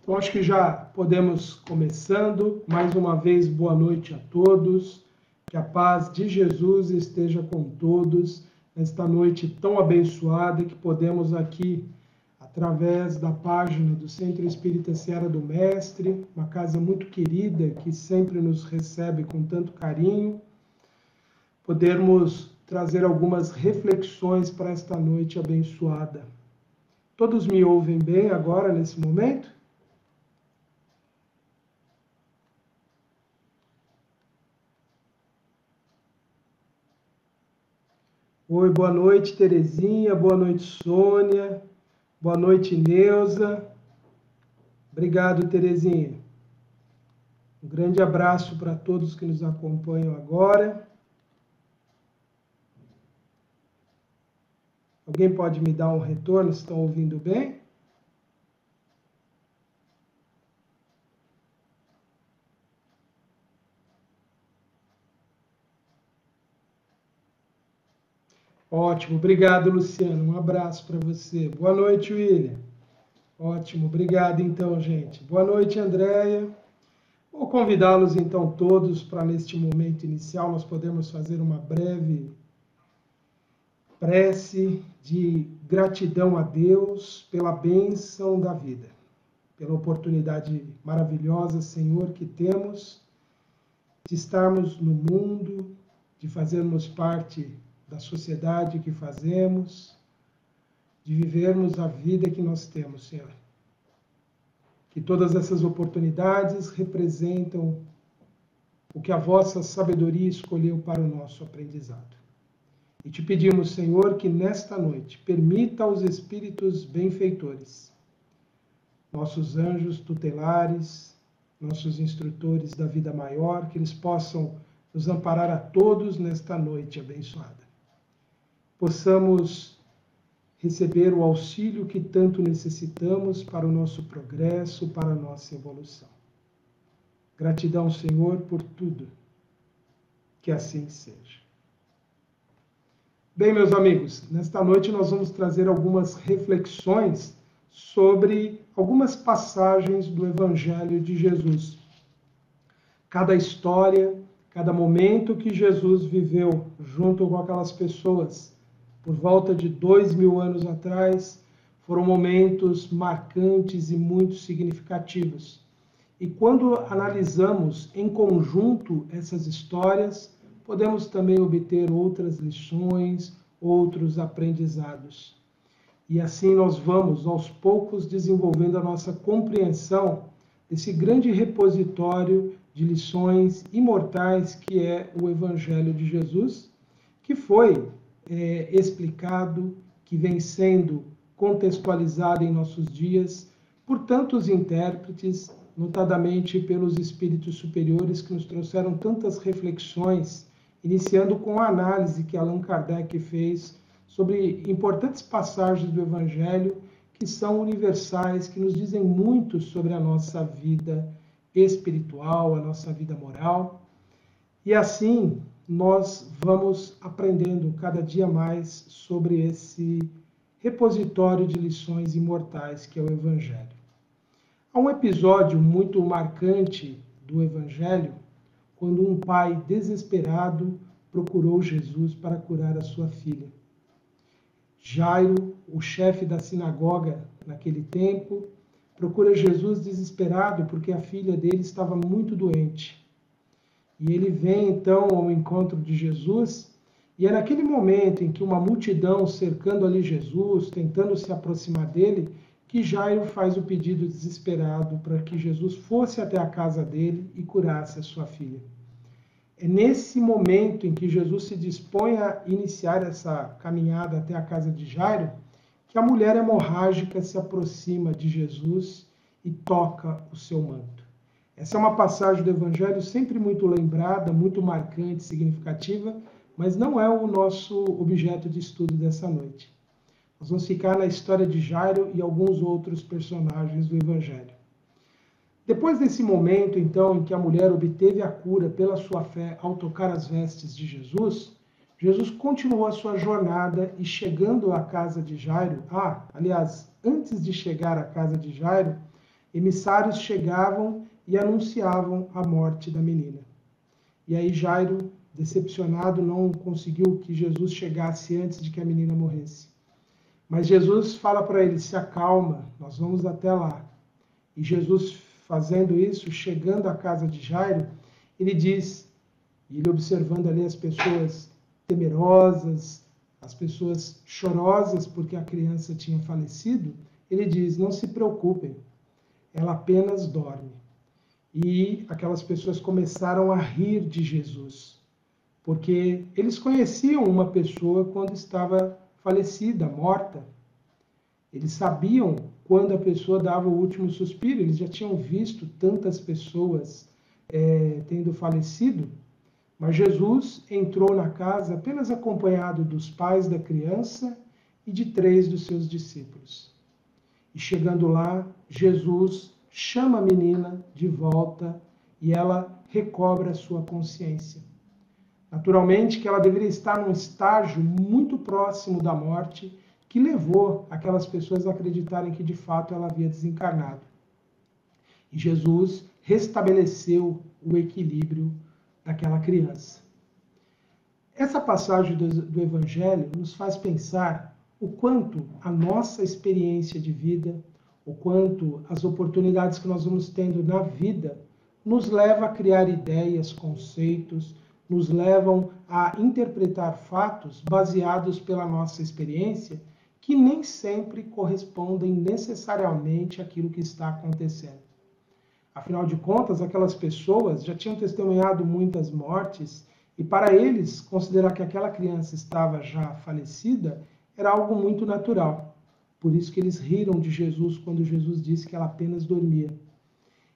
Então, acho que já podemos começando. Mais uma vez, boa noite a todos. Que a paz de Jesus esteja com todos nesta noite tão abençoada que podemos aqui, através da página do Centro Espírita Seara do Mestre, uma casa muito querida que sempre nos recebe com tanto carinho, podermos trazer algumas reflexões para esta noite abençoada. Todos me ouvem bem agora, nesse momento? Oi, boa noite, Terezinha, boa noite, Sônia, boa noite, Neuza. Obrigado, Terezinha. Um grande abraço para todos que nos acompanham agora. Alguém pode me dar um retorno, se estão ouvindo bem? Ótimo, obrigado, Luciano. Um abraço para você. Boa noite, William. Ótimo, obrigado então, gente. Boa noite, Andréia. Vou convidá-los então todos para, neste momento inicial, nós podemos fazer uma breve prece de gratidão a Deus pela bênção da vida, pela oportunidade maravilhosa, Senhor, que temos de estarmos no mundo, de fazermos parte da sociedade que fazemos, de vivermos a vida que nós temos, Senhor. Que todas essas oportunidades representam o que a vossa sabedoria escolheu para o nosso aprendizado. E te pedimos, Senhor, que nesta noite permita aos espíritos benfeitores, nossos anjos tutelares, nossos instrutores da vida maior, que eles possam nos amparar a todos nesta noite abençoada. Possamos receber o auxílio que tanto necessitamos para o nosso progresso, para a nossa evolução. Gratidão, Senhor, por tudo. Que assim seja. Bem, meus amigos, nesta noite nós vamos trazer algumas reflexões sobre algumas passagens do Evangelho de Jesus. Cada história, cada momento que Jesus viveu junto com aquelas pessoas, por volta de 2000 anos atrás, foram momentos marcantes e muito significativos. E quando analisamos em conjunto essas histórias, podemos também obter outras lições, outros aprendizados. E assim nós vamos, aos poucos, desenvolvendo a nossa compreensão desse grande repositório de lições imortais que é o Evangelho de Jesus, que foi explicado, que vem sendo contextualizado em nossos dias por tantos intérpretes, notadamente pelos espíritos superiores que nos trouxeram tantas reflexões, iniciando com a análise que Allan Kardec fez sobre importantes passagens do Evangelho que são universais, que nos dizem muito sobre a nossa vida espiritual, a nossa vida moral. E assim nós vamos aprendendo cada dia mais sobre esse repositório de lições imortais que é o Evangelho. Há um episódio muito marcante do Evangelho, quando um pai desesperado procurou Jesus para curar a sua filha. Jairo, o chefe da sinagoga naquele tempo, procura Jesus desesperado porque a filha dele estava muito doente. E ele vem então ao encontro de Jesus, e é naquele momento em que uma multidão cercando ali Jesus, tentando se aproximar dele, que Jairo faz o pedido desesperado para que Jesus fosse até a casa dele e curasse a sua filha. É nesse momento em que Jesus se dispõe a iniciar essa caminhada até a casa de Jairo, que a mulher hemorrágica se aproxima de Jesus e toca o seu manto. Essa é uma passagem do Evangelho sempre muito lembrada, muito marcante, significativa, mas não é o nosso objeto de estudo dessa noite. Nós vamos ficar na história de Jairo e alguns outros personagens do Evangelho. Depois desse momento, então, em que a mulher obteve a cura pela sua fé ao tocar as vestes de Jesus, Jesus continuou a sua jornada e chegando à casa de Jairo, aliás, antes de chegar à casa de Jairo, emissários chegavam e anunciavam a morte da menina. E aí Jairo, decepcionado, não conseguiu que Jesus chegasse antes de que a menina morresse. Mas Jesus fala para ele: se acalma, nós vamos até lá. E Jesus, fazendo isso, chegando à casa de Jairo, ele diz, e ele observando ali as pessoas temerosas, as pessoas chorosas porque a criança tinha falecido, ele diz: não se preocupem, ela apenas dorme. E aquelas pessoas começaram a rir de Jesus, porque eles conheciam uma pessoa quando estava falecida, morta. Eles sabiam quando a pessoa dava o último suspiro, eles já tinham visto tantas pessoas tendo falecido, mas Jesus entrou na casa apenas acompanhado dos pais da criança e de 3 dos seus discípulos. E chegando lá, Jesus chama a menina de volta e ela recobra a sua consciência. Naturalmente que ela deveria estar num estágio muito próximo da morte, que levou aquelas pessoas a acreditarem que de fato ela havia desencarnado. E Jesus restabeleceu o equilíbrio daquela criança. Essa passagem do Evangelho nos faz pensar o quanto a nossa experiência de vida, o quanto as oportunidades que nós vamos tendo na vida nos leva a criar ideias, conceitos, nos levam a interpretar fatos baseados pela nossa experiência, que nem sempre correspondem necessariamente àquilo que está acontecendo. Afinal de contas, aquelas pessoas já tinham testemunhado muitas mortes e para eles, considerar que aquela criança estava já falecida era algo muito natural. Por isso que eles riram de Jesus quando Jesus disse que ela apenas dormia.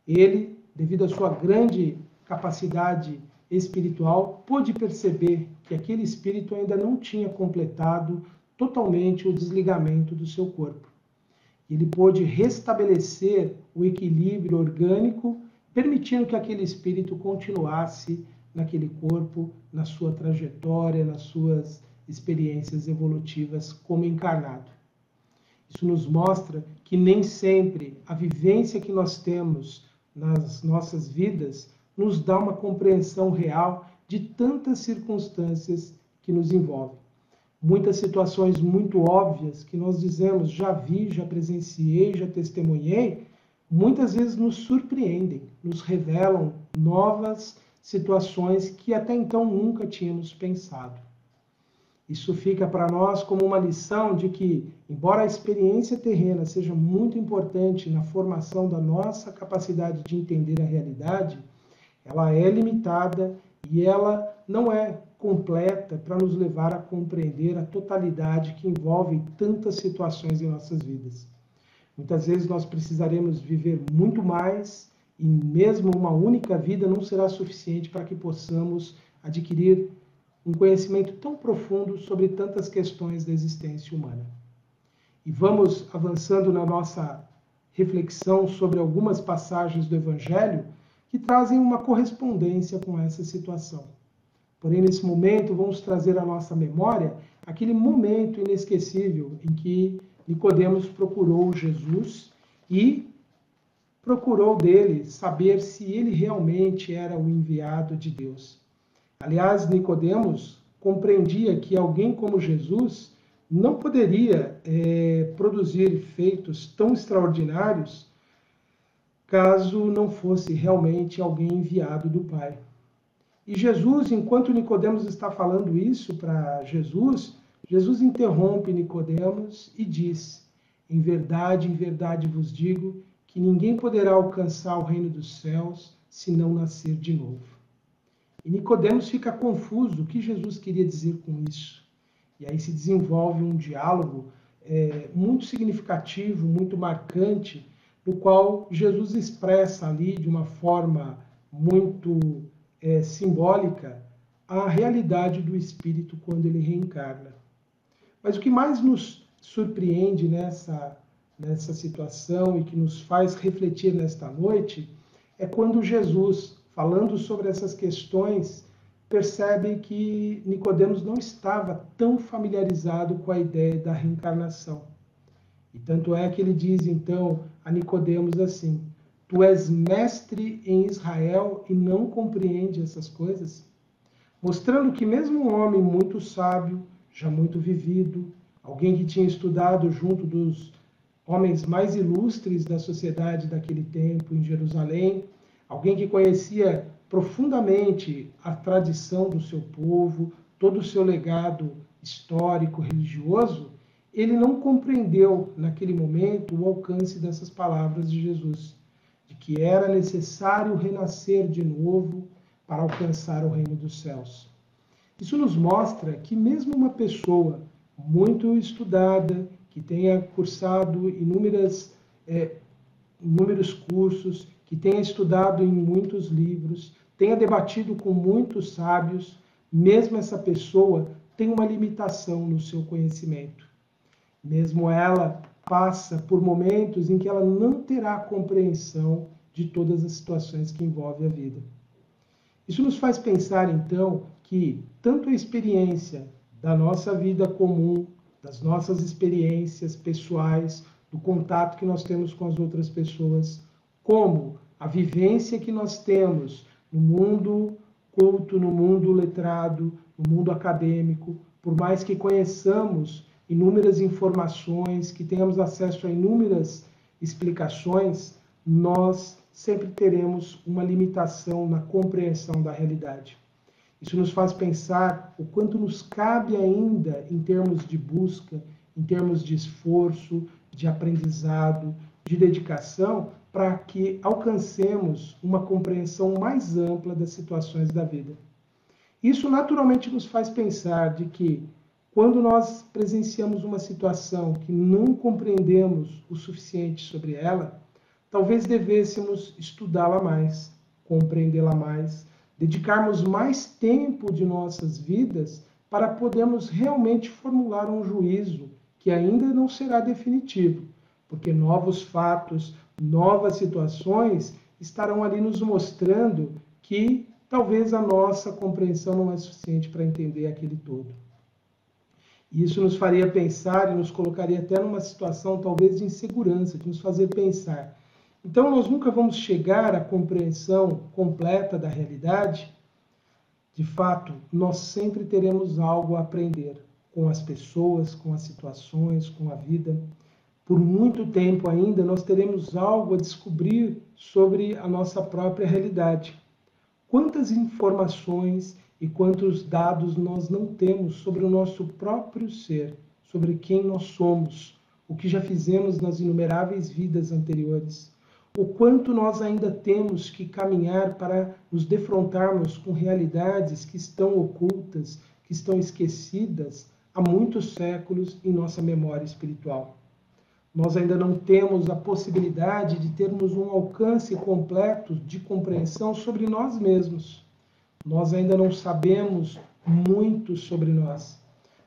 Ele, devido à sua grande capacidade espiritual, pôde perceber que aquele espírito ainda não tinha completado totalmente o desligamento do seu corpo. Ele pôde restabelecer o equilíbrio orgânico, permitindo que aquele espírito continuasse naquele corpo, na sua trajetória, nas suas experiências evolutivas como encarnado. Isso nos mostra que nem sempre a vivência que nós temos nas nossas vidas nos dá uma compreensão real de tantas circunstâncias que nos envolvem. Muitas situações muito óbvias que nós dizemos, já vi, já presenciei, já testemunhei, muitas vezes nos surpreendem, nos revelam novas situações que até então nunca tínhamos pensado. Isso fica para nós como uma lição de que, embora a experiência terrena seja muito importante na formação da nossa capacidade de entender a realidade, ela é limitada e ela não é completa para nos levar a compreender a totalidade que envolve tantas situações em nossas vidas. Muitas vezes nós precisaremos viver muito mais e mesmo uma única vida não será suficiente para que possamos adquirir um conhecimento tão profundo sobre tantas questões da existência humana. E vamos avançando na nossa reflexão sobre algumas passagens do Evangelho que trazem uma correspondência com essa situação. Porém, nesse momento, vamos trazer à nossa memória aquele momento inesquecível em que Nicodemos procurou Jesus e procurou dele saber se ele realmente era o enviado de Deus. Aliás, Nicodemos compreendia que alguém como Jesus não poderia produzir feitos tão extraordinários caso não fosse realmente alguém enviado do Pai. E Jesus, enquanto Nicodemos está falando isso para Jesus, Jesus interrompe Nicodemos e diz: em verdade vos digo que ninguém poderá alcançar o reino dos céus se não nascer de novo. E Nicodemos fica confuso o que Jesus queria dizer com isso. E aí se desenvolve um diálogo muito significativo, muito marcante, no qual Jesus expressa ali de uma forma muito simbólica a realidade do espírito quando ele reencarna. Mas o que mais nos surpreende nessa situação e que nos faz refletir nesta noite é quando Jesus, falando sobre essas questões, percebe que Nicodemos não estava tão familiarizado com a ideia da reencarnação. E tanto é que ele diz, então, a Nicodemos assim: tu és mestre em Israel e não compreende essas coisas? Mostrando que mesmo um homem muito sábio, já muito vivido, alguém que tinha estudado junto dos homens mais ilustres da sociedade daquele tempo em Jerusalém, alguém que conhecia profundamente a tradição do seu povo, todo o seu legado histórico, religioso, ele não compreendeu naquele momento o alcance dessas palavras de Jesus, de que era necessário renascer de novo para alcançar o reino dos céus. Isso nos mostra que mesmo uma pessoa muito estudada, que tenha cursado inúmeros cursos, que tenha estudado em muitos livros, tenha debatido com muitos sábios, mesmo essa pessoa tem uma limitação no seu conhecimento. Mesmo ela passa por momentos em que ela não terá compreensão de todas as situações que envolvem a vida. Isso nos faz pensar, então, que tanto a experiência da nossa vida comum, das nossas experiências pessoais, do contato que nós temos com as outras pessoas, como a vivência que nós temos no mundo culto, no mundo letrado, no mundo acadêmico, por mais que conheçamos inúmeras informações, que tenhamos acesso a inúmeras explicações, nós sempre teremos uma limitação na compreensão da realidade. Isso nos faz pensar o quanto nos cabe ainda em termos de busca, em termos de esforço, de aprendizado, de dedicação, para que alcancemos uma compreensão mais ampla das situações da vida. Isso naturalmente nos faz pensar de que quando nós presenciamos uma situação que não compreendemos o suficiente sobre ela, talvez devêssemos estudá-la mais, compreendê-la mais, dedicarmos mais tempo de nossas vidas para podermos realmente formular um juízo que ainda não será definitivo, porque novos fatos, novas situações estarão ali nos mostrando que talvez a nossa compreensão não é suficiente para entender aquele todo. Isso nos faria pensar e nos colocaria até numa situação talvez de insegurança, de nos fazer pensar. Então nós nunca vamos chegar à compreensão completa da realidade. De fato, nós sempre teremos algo a aprender com as pessoas, com as situações, com a vida. Por muito tempo ainda nós teremos algo a descobrir sobre a nossa própria realidade. Quantas informações e quantos dados nós não temos sobre o nosso próprio ser, sobre quem nós somos, o que já fizemos nas inumeráveis vidas anteriores, o quanto nós ainda temos que caminhar para nos defrontarmos com realidades que estão ocultas, que estão esquecidas há muitos séculos em nossa memória espiritual. Nós ainda não temos a possibilidade de termos um alcance completo de compreensão sobre nós mesmos. Nós ainda não sabemos muito sobre nós.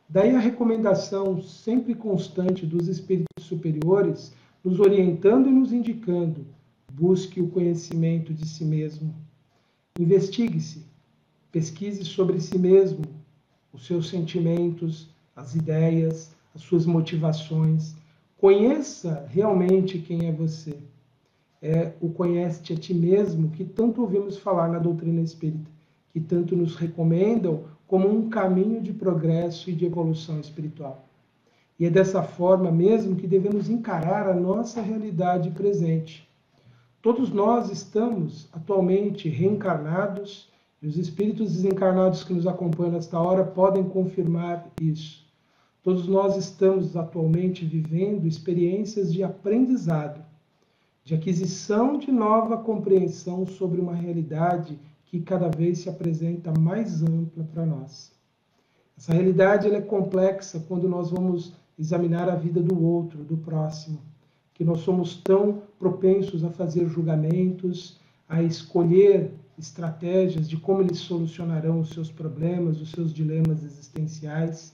Daí a recomendação sempre constante dos espíritos superiores, nos orientando e nos indicando: busque o conhecimento de si mesmo. Investigue-se, pesquise sobre si mesmo, os seus sentimentos, as ideias, as suas motivações. Conheça realmente quem é você. É o conhece-te a ti mesmo que tanto ouvimos falar na doutrina espírita, que tanto nos recomendam como um caminho de progresso e de evolução espiritual. E é dessa forma mesmo que devemos encarar a nossa realidade presente. Todos nós estamos atualmente reencarnados, e os espíritos desencarnados que nos acompanham nesta hora podem confirmar isso. Todos nós estamos atualmente vivendo experiências de aprendizado, de aquisição de nova compreensão sobre uma realidade que cada vez se apresenta mais ampla para nós. Essa realidade ela é complexa quando nós vamos examinar a vida do outro, do próximo, que nós somos tão propensos a fazer julgamentos, a escolher estratégias de como eles solucionarão os seus problemas, os seus dilemas existenciais.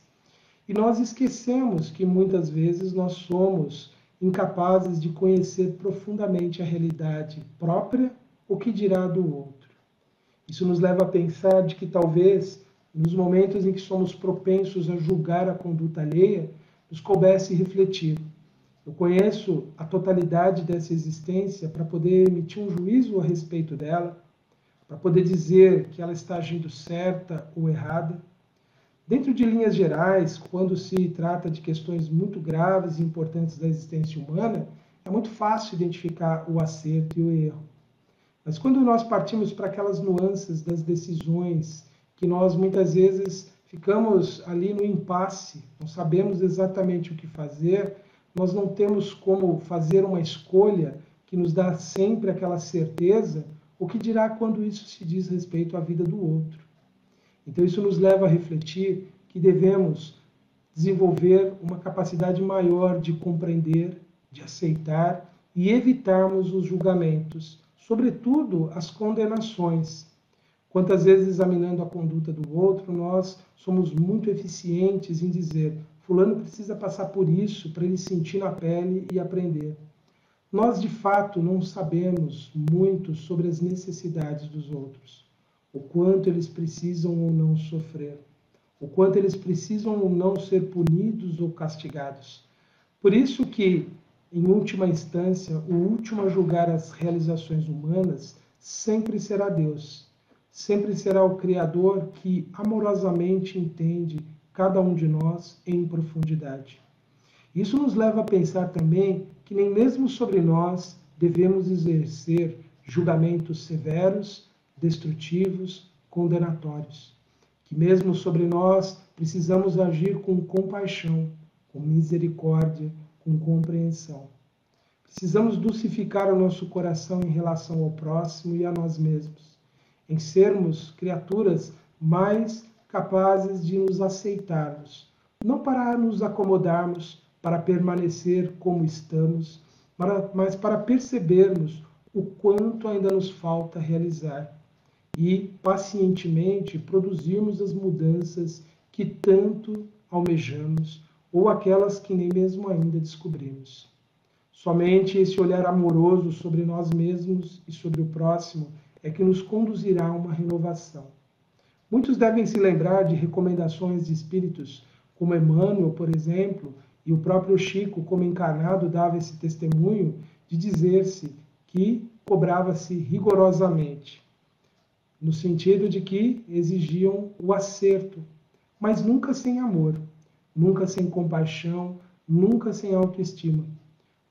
E nós esquecemos que muitas vezes nós somos incapazes de conhecer profundamente a realidade própria, o que dirá do outro. Isso nos leva a pensar de que talvez, nos momentos em que somos propensos a julgar a conduta alheia, nos coubesse refletir. Eu conheço a totalidade dessa existência para poder emitir um juízo a respeito dela, para poder dizer que ela está agindo certa ou errada. Dentro de linhas gerais, quando se trata de questões muito graves e importantes da existência humana, é muito fácil identificar o acerto e o erro. Mas quando nós partimos para aquelas nuances das decisões, que nós muitas vezes ficamos ali no impasse, não sabemos exatamente o que fazer, nós não temos como fazer uma escolha que nos dá sempre aquela certeza, o que dirá quando isso se diz respeito à vida do outro. Então isso nos leva a refletir que devemos desenvolver uma capacidade maior de compreender, de aceitar e evitarmos os julgamentos, sobretudo as condenações. Quantas vezes, examinando a conduta do outro, nós somos muito eficientes em dizer: fulano precisa passar por isso para ele sentir na pele e aprender. Nós, de fato, não sabemos muito sobre as necessidades dos outros, o quanto eles precisam ou não sofrer, o quanto eles precisam ou não ser punidos ou castigados. Por isso que, em última instância, o último a julgar as realizações humanas sempre será Deus. Sempre será o Criador que amorosamente entende cada um de nós em profundidade. Isso nos leva a pensar também que nem mesmo sobre nós devemos exercer julgamentos severos, destrutivos, condenatórios. Que mesmo sobre nós precisamos agir com compaixão, com misericórdia, com compreensão. Precisamos dulcificar o nosso coração em relação ao próximo e a nós mesmos, em sermos criaturas mais capazes de nos aceitarmos, não para nos acomodarmos, para permanecer como estamos, mas para percebermos o quanto ainda nos falta realizar e, pacientemente, produzirmos as mudanças que tanto almejamos ou aquelas que nem mesmo ainda descobrimos. Somente esse olhar amoroso sobre nós mesmos e sobre o próximo é que nos conduzirá a uma renovação. Muitos devem se lembrar de recomendações de espíritos como Emmanuel, por exemplo, e o próprio Chico, como encarnado, dava esse testemunho de dizer-se que cobrava-se rigorosamente, no sentido de que exigiam o acerto, mas nunca sem amor, nunca sem compaixão, nunca sem autoestima.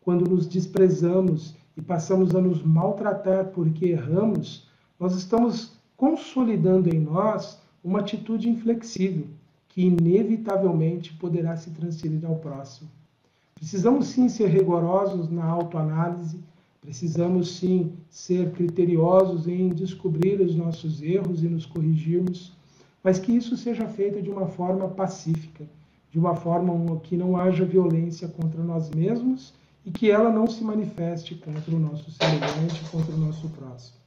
Quando nos desprezamos e passamos a nos maltratar porque erramos, nós estamos consolidando em nós uma atitude inflexível, que inevitavelmente poderá se transferir ao próximo. Precisamos sim ser rigorosos na autoanálise, precisamos sim ser criteriosos em descobrir os nossos erros e nos corrigirmos, mas que isso seja feito de uma forma pacífica, de uma forma que não haja violência contra nós mesmos e que ela não se manifeste contra o nosso semelhante, contra o nosso próximo.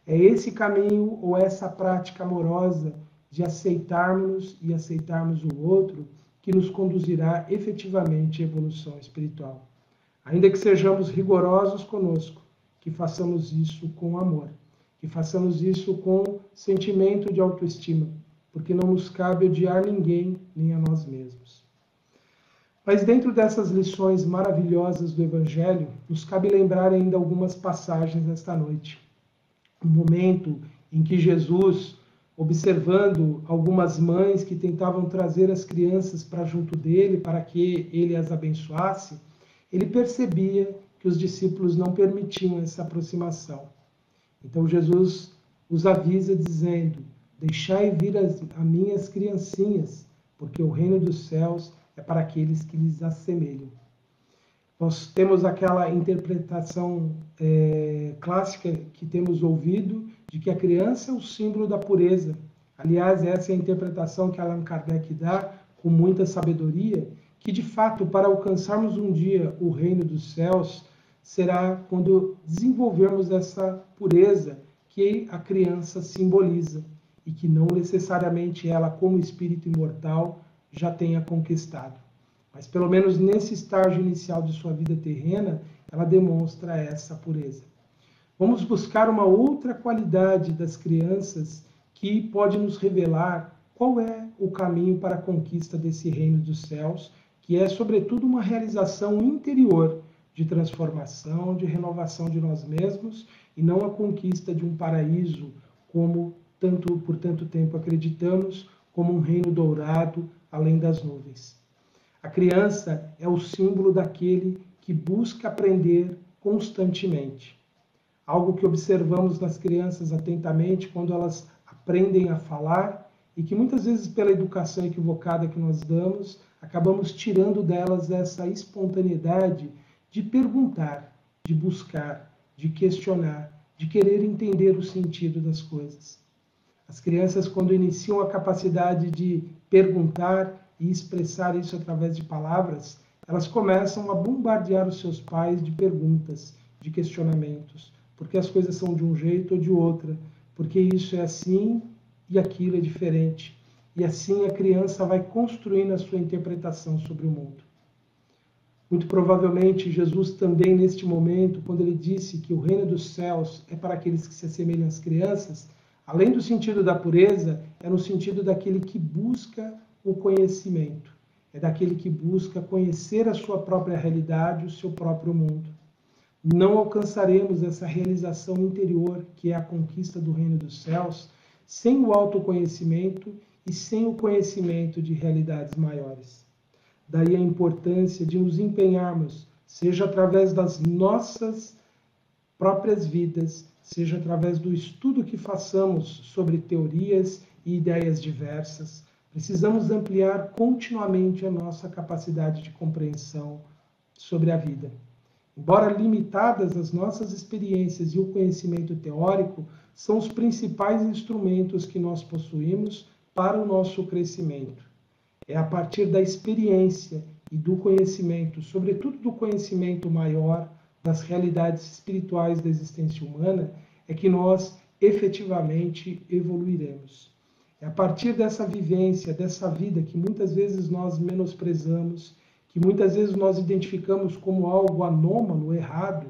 É esse caminho ou essa prática amorosa de aceitarmos e aceitarmos o outro que nos conduzirá efetivamente à evolução espiritual. Ainda que sejamos rigorosos conosco, que façamos isso com amor, que façamos isso com sentimento de autoestima, porque não nos cabe odiar ninguém, nem a nós mesmos. Mas dentro dessas lições maravilhosas do Evangelho, nos cabe lembrar ainda algumas passagens esta noite. Um momento em que Jesus, observando algumas mães que tentavam trazer as crianças para junto dele, para que ele as abençoasse, ele percebia que os discípulos não permitiam essa aproximação. Então Jesus os avisa dizendo: deixai vir as minhas criancinhas, porque o reino dos céus é para aqueles que lhes assemelham. Nós temos aquela interpretação clássica que temos ouvido de que a criança é o símbolo da pureza. Aliás, essa é a interpretação que Allan Kardec dá com muita sabedoria, que de fato, para alcançarmos um dia o reino dos céus, será quando desenvolvermos essa pureza que a criança simboliza e que não necessariamente ela, como espírito imortal, já tenha conquistado. Mas pelo menos nesse estágio inicial de sua vida terrena, ela demonstra essa pureza. Vamos buscar uma outra qualidade das crianças que pode nos revelar qual é o caminho para a conquista desse reino dos céus, que é, sobretudo, uma realização interior de transformação, de renovação de nós mesmos, e não a conquista de um paraíso, como por tanto tempo acreditamos, como um reino dourado além das nuvens. A criança é o símbolo daquele que busca aprender constantemente. Algo que observamos nas crianças atentamente quando elas aprendem a falar e que muitas vezes pela educação equivocada que nós damos, acabamos tirando delas essa espontaneidade de perguntar, de buscar, de questionar, de querer entender o sentido das coisas. As crianças, quando iniciam a capacidade de perguntar e expressar isso através de palavras, elas começam a bombardear os seus pais de perguntas, de questionamentos, porque as coisas são de um jeito ou de outra, porque isso é assim e aquilo é diferente. E assim a criança vai construindo a sua interpretação sobre o mundo. Muito provavelmente, Jesus também, neste momento, quando ele disse que o reino dos céus é para aqueles que se assemelham às crianças, além do sentido da pureza, é no sentido daquele que busca o conhecimento. É daquele que busca conhecer a sua própria realidade, o seu próprio mundo. Não alcançaremos essa realização interior, que é a conquista do reino dos céus, sem o autoconhecimento e sem o conhecimento de realidades maiores. Daí a importância de nos empenharmos, seja através das nossas próprias vidas, seja através do estudo que façamos sobre teorias e ideias diversas. Precisamos ampliar continuamente a nossa capacidade de compreensão sobre a vida. Embora limitadas, as nossas experiências e o conhecimento teórico são os principais instrumentos que nós possuímos para o nosso crescimento. É a partir da experiência e do conhecimento, sobretudo do conhecimento maior das realidades espirituais da existência humana, é que nós efetivamente evoluiremos. É a partir dessa vivência, dessa vida que muitas vezes nós menosprezamos, que muitas vezes nós identificamos como algo anômalo, errado.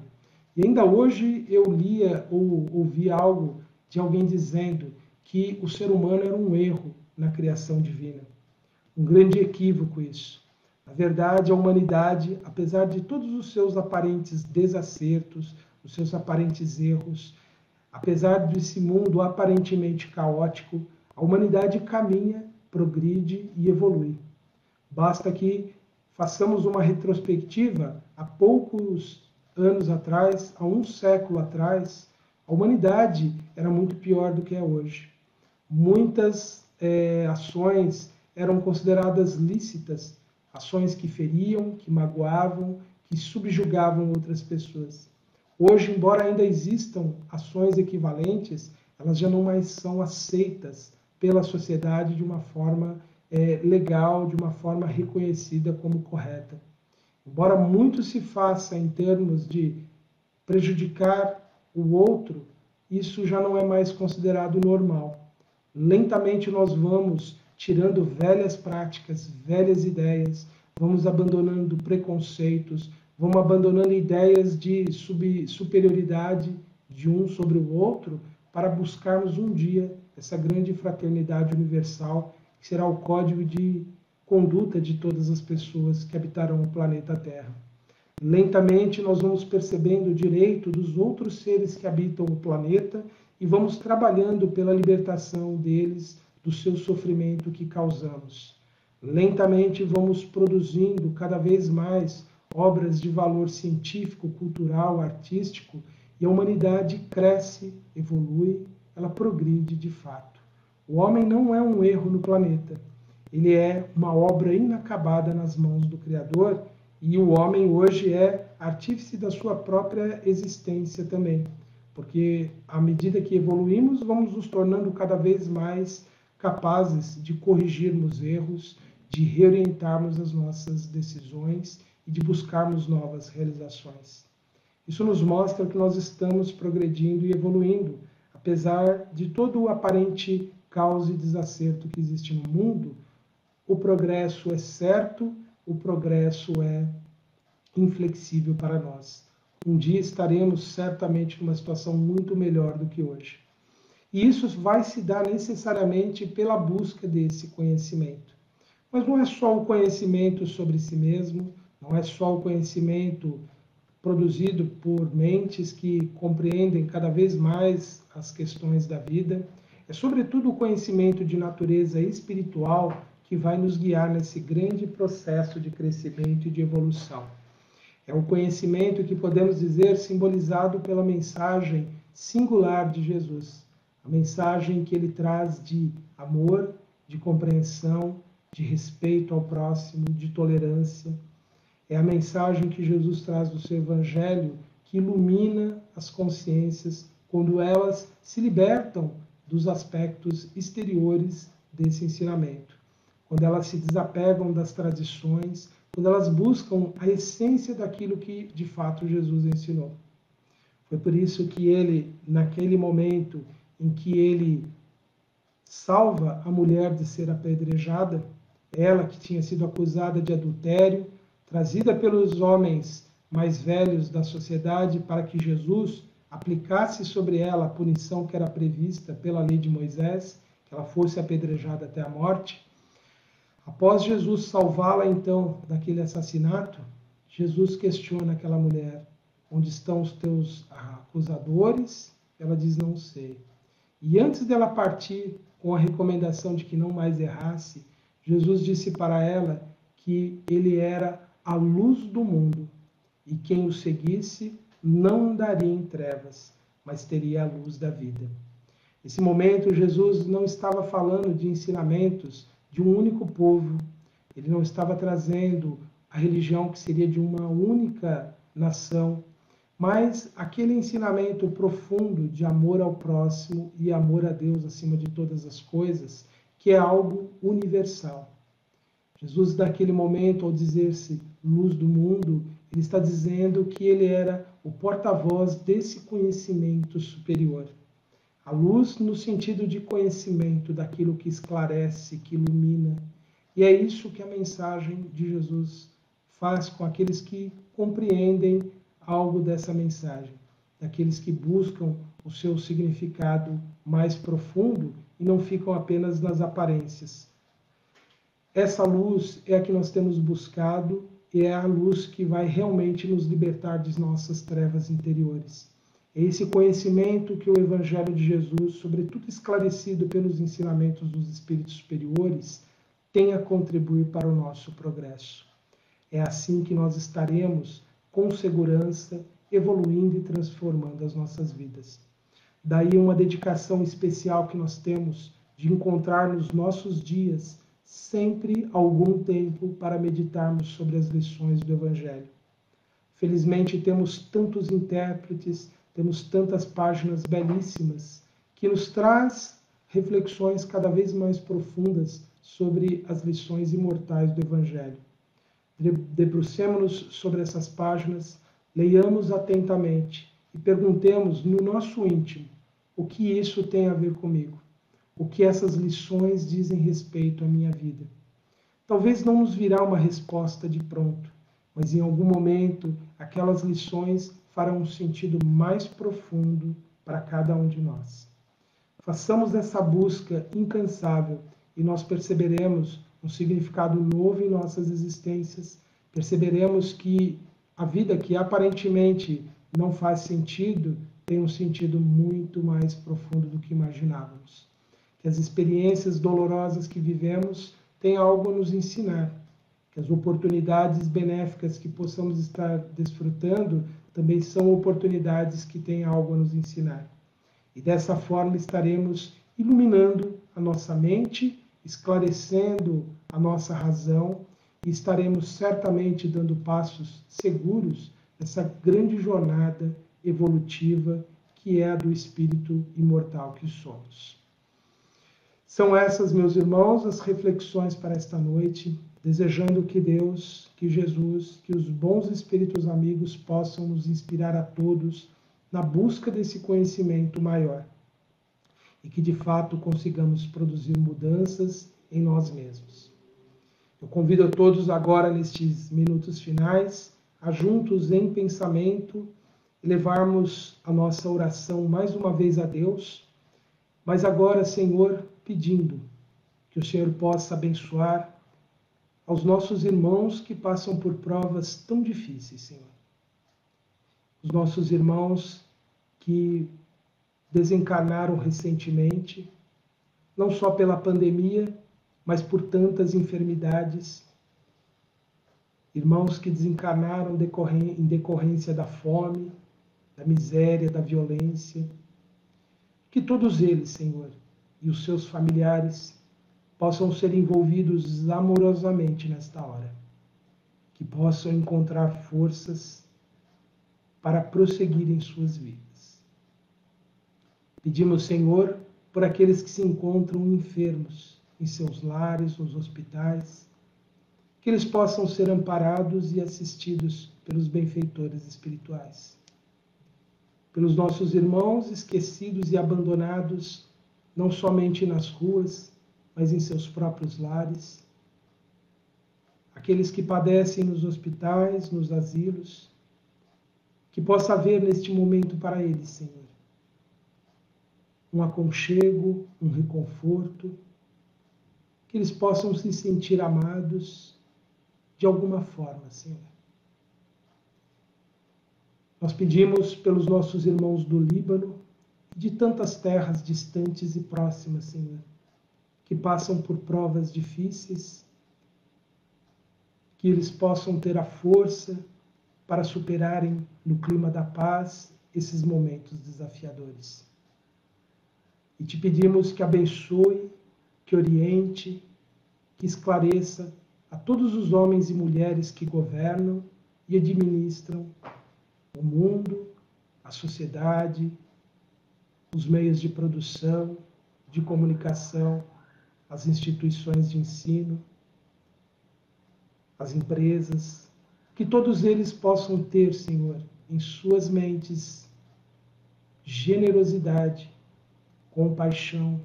E ainda hoje eu lia ou ouvi algo de alguém dizendo que o ser humano era um erro na criação divina. Um grande equívoco isso. Na verdade, a humanidade, apesar de todos os seus aparentes desacertos, os seus aparentes erros, apesar desse mundo aparentemente caótico, a humanidade caminha, progride e evolui. Basta que façamos uma retrospectiva há poucos anos atrás, há um século atrás, a humanidade era muito pior do que é hoje. Muitas ações eram consideradas lícitas, ações que feriam, que magoavam, que subjugavam outras pessoas. Hoje, embora ainda existam ações equivalentes, elas já não mais são aceitas pela sociedade de uma forma legal, de uma forma reconhecida como correta. Embora muito se faça em termos de prejudicar o outro, isso já não é mais considerado normal. Lentamente nós vamos tirando velhas práticas, velhas ideias, vamos abandonando preconceitos, vamos abandonando ideias de superioridade de um sobre o outro, para buscarmos um dia essa grande fraternidade universal, que será o código de conduta de todas as pessoas que habitarão o planeta Terra. Lentamente nós vamos percebendo o direito dos outros seres que habitam o planeta e vamos trabalhando pela libertação deles do seu sofrimento que causamos. Lentamente vamos produzindo cada vez mais obras de valor científico, cultural, artístico, e a humanidade cresce, evolui, ela progride de fato. O homem não é um erro no planeta. Ele é uma obra inacabada nas mãos do Criador, e o homem hoje é artífice da sua própria existência também. Porque à medida que evoluímos, vamos nos tornando cada vez mais capazes de corrigirmos erros, de reorientarmos as nossas decisões e de buscarmos novas realizações. Isso nos mostra que nós estamos progredindo e evoluindo, apesar de todo o aparente caos e desacerto que existe no mundo. O progresso é certo, o progresso é inflexível para nós. Um dia estaremos certamente numa situação muito melhor do que hoje. E isso vai se dar necessariamente pela busca desse conhecimento. Mas não é só o conhecimento sobre si mesmo, não é só o conhecimento produzido por mentes que compreendem cada vez mais as questões da vida. É sobretudo o conhecimento de natureza espiritual que vai nos guiar nesse grande processo de crescimento e de evolução. É um conhecimento que podemos dizer simbolizado pela mensagem singular de Jesus, a mensagem que ele traz de amor, de compreensão, de respeito ao próximo, de tolerância. É a mensagem que Jesus traz do seu Evangelho que ilumina as consciências quando elas se libertam dos aspectos exteriores desse ensinamento, quando elas se desapegam das tradições, quando elas buscam a essência daquilo que de fato Jesus ensinou. Foi por isso que ele, naquele momento em que ele salva a mulher de ser apedrejada, ela que tinha sido acusada de adultério, trazida pelos homens mais velhos da sociedade para que Jesus aplicasse sobre ela a punição que era prevista pela lei de Moisés, que ela fosse apedrejada até a morte. Após Jesus salvá-la, então, daquele assassinato, Jesus questiona aquela mulher: onde estão os teus acusadores? Ela diz: não sei. E antes dela partir com a recomendação de que não mais errasse, Jesus disse para ela que ele era a luz do mundo e quem o seguisse não andaria em trevas, mas teria a luz da vida. Nesse momento, Jesus não estava falando de ensinamentos de um único povo. Ele não estava trazendo a religião que seria de uma única nação, mas aquele ensinamento profundo de amor ao próximo e amor a Deus acima de todas as coisas, que é algo universal. Jesus, naquele momento, ao dizer-se luz do mundo, ele está dizendo que ele era o porta-voz desse conhecimento superior. A luz no sentido de conhecimento daquilo que esclarece, que ilumina. E é isso que a mensagem de Jesus faz com aqueles que compreendem algo dessa mensagem, daqueles que buscam o seu significado mais profundo e não ficam apenas nas aparências. Essa luz é a que nós temos buscado e é a luz que vai realmente nos libertar de nossas trevas interiores. É esse conhecimento que o Evangelho de Jesus, sobretudo esclarecido pelos ensinamentos dos Espíritos superiores, tem a contribuir para o nosso progresso. É assim que nós estaremos, com segurança, evoluindo e transformando as nossas vidas. Daí uma dedicação especial que nós temos de encontrar nos nossos dias sempre algum tempo para meditarmos sobre as lições do Evangelho. Felizmente temos tantos intérpretes, temos tantas páginas belíssimas que nos traz reflexões cada vez mais profundas sobre as lições imortais do Evangelho. Debrucemos-nos sobre essas páginas, leiamos atentamente e perguntemos no nosso íntimo o que isso tem a ver comigo, o que essas lições dizem respeito à minha vida. Talvez não nos virá uma resposta de pronto, mas em algum momento aquelas lições farão um sentido mais profundo para cada um de nós. Façamos essa busca incansável e nós perceberemos um significado novo em nossas existências, perceberemos que a vida que aparentemente não faz sentido tem um sentido muito mais profundo do que imaginávamos. Que as experiências dolorosas que vivemos têm algo a nos ensinar, que as oportunidades benéficas que possamos estar desfrutando também são oportunidades que têm algo a nos ensinar. E dessa forma estaremos iluminando a nossa mente, esclarecendo a nossa razão e estaremos certamente dando passos seguros nessa grande jornada evolutiva que é a do espírito imortal que somos. São essas, meus irmãos, as reflexões para esta noite, desejando que Deus, que Jesus, que os bons espíritos amigos possam nos inspirar a todos na busca desse conhecimento maior e que de fato consigamos produzir mudanças em nós mesmos. Eu convido a todos agora, nestes minutos finais, a juntos em pensamento levarmos a nossa oração mais uma vez a Deus, mas agora, Senhor, pedindo que o Senhor possa abençoar aos nossos irmãos que passam por provas tão difíceis, Senhor. Os nossos irmãos que desencarnaram recentemente, não só pela pandemia, mas por tantas enfermidades. Irmãos que desencarnaram em decorrência da fome, da miséria, da violência. Que todos eles, Senhor, e os seus familiares possam ser envolvidos amorosamente nesta hora. Que possam encontrar forças para prosseguir em suas vidas. Pedimos, Senhor, por aqueles que se encontram enfermos em seus lares, nos hospitais, que eles possam ser amparados e assistidos pelos benfeitores espirituais. Pelos nossos irmãos esquecidos e abandonados, não somente nas ruas, mas em seus próprios lares. Aqueles que padecem nos hospitais, nos asilos, que possa haver neste momento para eles, Senhor, um aconchego, um reconforto, que eles possam se sentir amados de alguma forma, Senhor. Nós pedimos pelos nossos irmãos do Líbano e de tantas terras distantes e próximas, Senhor, que passam por provas difíceis, que eles possam ter a força para superarem no clima da paz esses momentos desafiadores. E te pedimos que abençoe, que oriente, que esclareça a todos os homens e mulheres que governam e administram o mundo, a sociedade, os meios de produção, de comunicação, as instituições de ensino, as empresas, que todos eles possam ter, Senhor, em suas mentes generosidade, compaixão,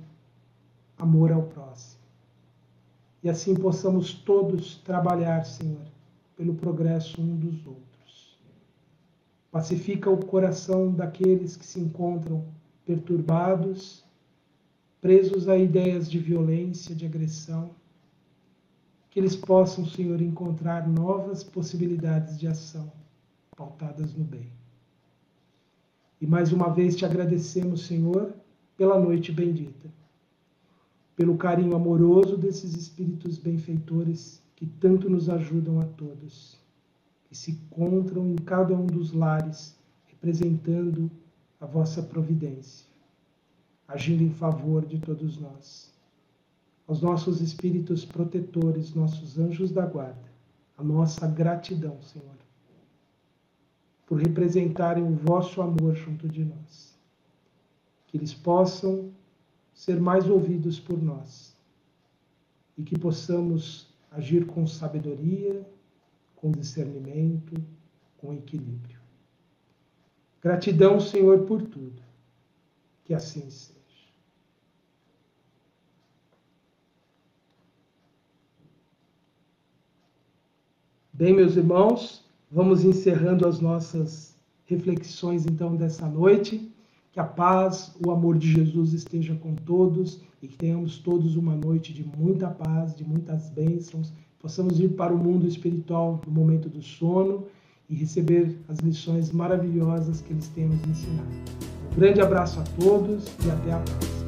amor ao próximo. E assim possamos todos trabalhar, Senhor, pelo progresso um dos outros. Pacifica o coração daqueles que se encontram perturbados, presos a ideias de violência, de agressão, que eles possam, Senhor, encontrar novas possibilidades de ação, pautadas no bem. E mais uma vez te agradecemos, Senhor, pela noite bendita, pelo carinho amoroso desses espíritos benfeitores que tanto nos ajudam a todos, que se encontram em cada um dos lares, representando a vossa providência, agindo em favor de todos nós. Aos nossos espíritos protetores, nossos anjos da guarda, a nossa gratidão, Senhor, por representarem o vosso amor junto de nós. Que eles possam ser mais ouvidos por nós e que possamos agir com sabedoria, com discernimento, com equilíbrio. Gratidão, Senhor, por tudo. Que assim seja. Bem, meus irmãos, vamos encerrando as nossas reflexões então dessa noite. Que a paz, o amor de Jesus esteja com todos e que tenhamos todos uma noite de muita paz, de muitas bênçãos. Possamos ir para o mundo espiritual no momento do sono e receber as lições maravilhosas que eles têm nos ensinado. Um grande abraço a todos e até a próxima.